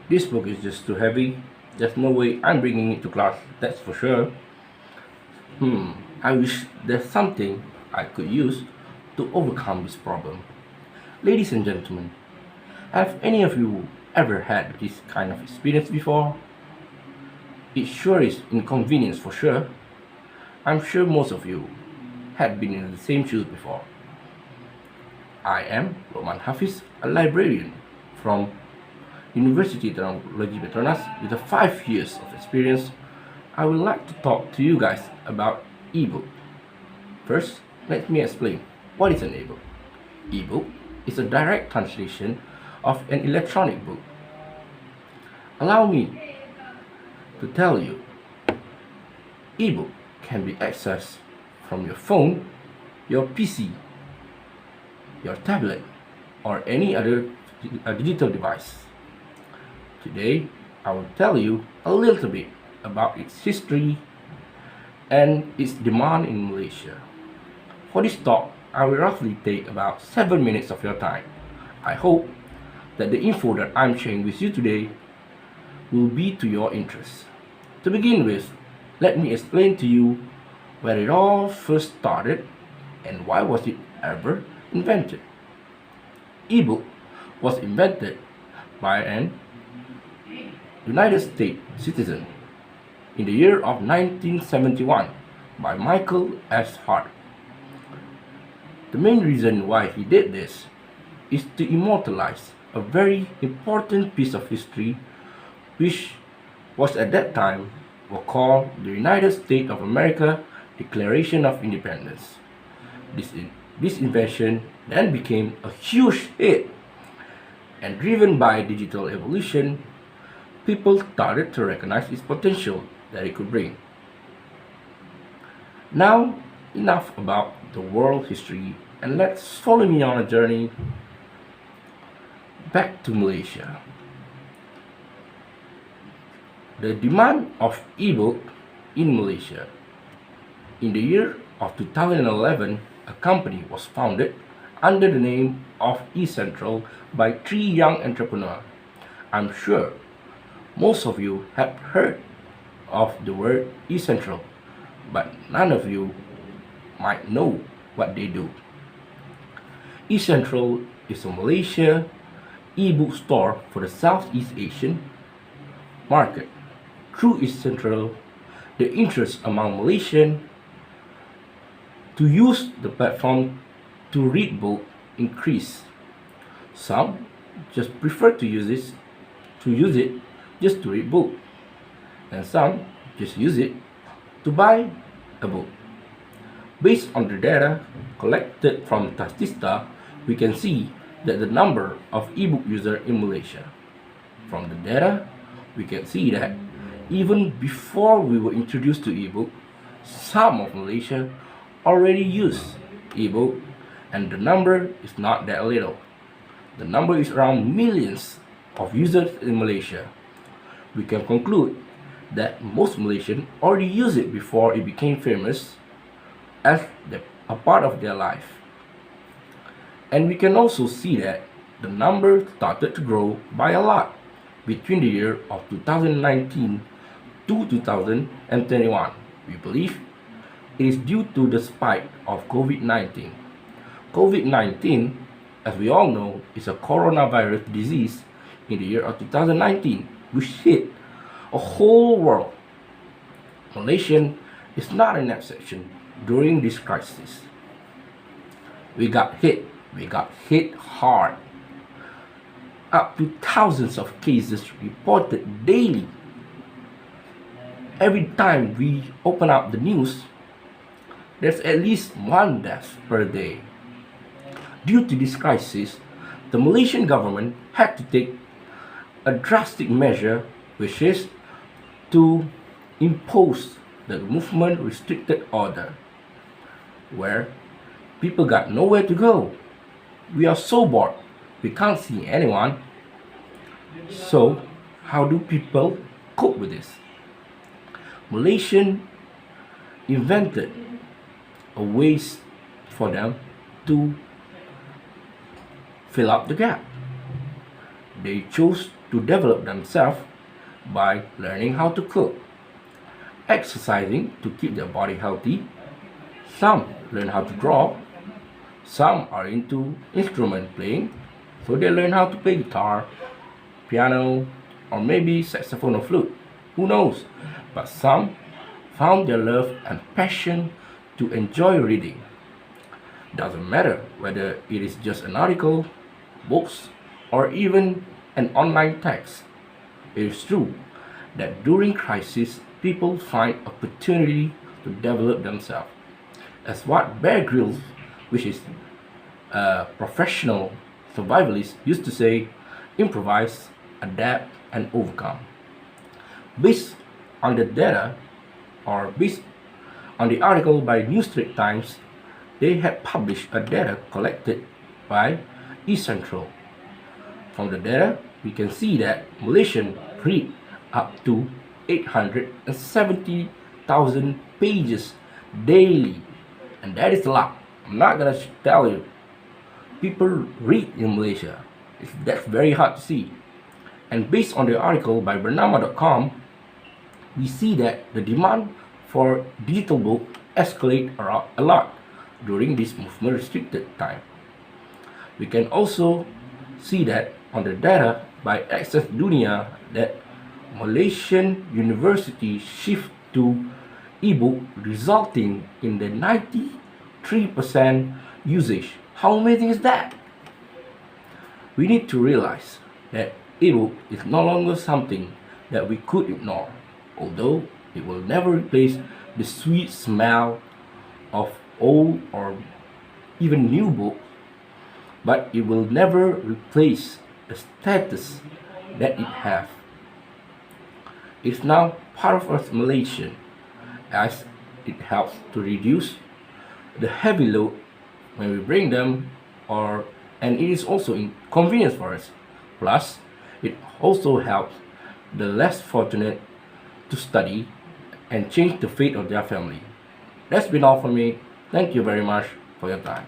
This book is just too heavy. There's no way I'm bringing it to class, that's for sure. I wish there's something I could use to overcome this problem. Ladies and gentlemen, have any of you ever had this kind of experience before? It sure is inconvenience for sure. I'm sure most of you had been in the same shoes before. I am Roman Hafiz, a librarian from University Technology Petronas with 5 years of experience. I would like to talk to you guys about ebook. First, let me explain what is an ebook. Ebook is a direct translation of an electronic book. Allow me to tell you, ebook can be accessed from your phone, your PC, your tablet, or any other digital device. Today, I will tell you a little bit about its history and its demand in Malaysia. For this talk, I will roughly take about 7 minutes of your time. I hope that the info that I'm sharing with you today will be to your interest. To begin with, let me explain to you where it all first started and why was it ever invented. Ebook was invented by an United States citizen in the year of 1971 by Michael S. Hart. The main reason why he did this is to immortalize a very important piece of history which was at that time were called the United States of America Declaration of Independence. This invention then became a huge hit, and driven by digital evolution, people started to recognize its potential that it could bring. Now, enough about the world history, and let's follow me on a journey back to Malaysia. The demand of ebook in Malaysia. In the year of 2011, a company was founded under the name of eCentral by three young entrepreneurs. I'm sure most of you have heard of the word eCentral, but none of you might know what they do. eCentral is a Malaysia e-book store for the Southeast Asian market. Through eCentral, the interest among Malaysians to use the platform to read book increased. Some just prefer to use it just to read book, and some just use it to buy a book. Based on the data collected from Statista, we can see that the number of ebook users in Malaysia. From the data, we can see that even before we were introduced to ebook, some of Malaysia already use ebook, and the number is not that little. The number is around millions of users in Malaysia. We can conclude that most Malaysians already use it before it became famous as a part of their life. And we can also see that the number started to grow by a lot between the year of 2019 to 2021. We believe it is due to the spike of COVID-19. COVID-19, as we all know, is a coronavirus disease in the year of 2019, which hit a whole world. Malaysia is not an exception during this crisis. We got hit hard. Up to thousands of cases reported daily. Every time we open up the news, there's at least one death per day. Due to this crisis, the Malaysian government had to take a drastic measure, which is to impose the movement restricted order, where people got nowhere to go. We are so bored, we can't see anyone. So, how do people cope with this? Malaysian invented a ways for them to fill up the gap. They chose to develop themselves by learning how to cook, exercising to keep their body healthy. Some learn how to draw, some are into instrument playing, so they learn how to play guitar, piano, or maybe saxophone or flute. Who knows? But some found their love and passion to enjoy reading. Doesn't matter whether it is just an article, books, or even an online text. It is true that during crisis, people find opportunity to develop themselves. As what Bear Grylls, which is a professional survivalist, used to say, improvise, adapt, and overcome. Based on the data, or based on the article by New Street Times, they had published a data collected by eCentral. From the data, we can see that Malaysians read up to 870,000 pages daily, and that is a lot. I'm not gonna tell you. People read in Malaysia. That's very hard to see. And based on the article by Bernama.com, we see that the demand for digital book escalate a lot during this movement restricted time. We can also see that on the data by Access Dunia that Malaysian universities shift to ebook, resulting in the 93% usage. How amazing is that? We need to realize that ebook is no longer something that we could ignore, although it will never replace the sweet smell of old or even new book, but it will never replace the status that it has. It's now part of us Malaysian, as it helps to reduce the heavy load when we bring them, or and it is also inconvenience for us. Plus, it also helps the less fortunate to study and change the fate of their family. That's been all for me. Thank you very much for your time.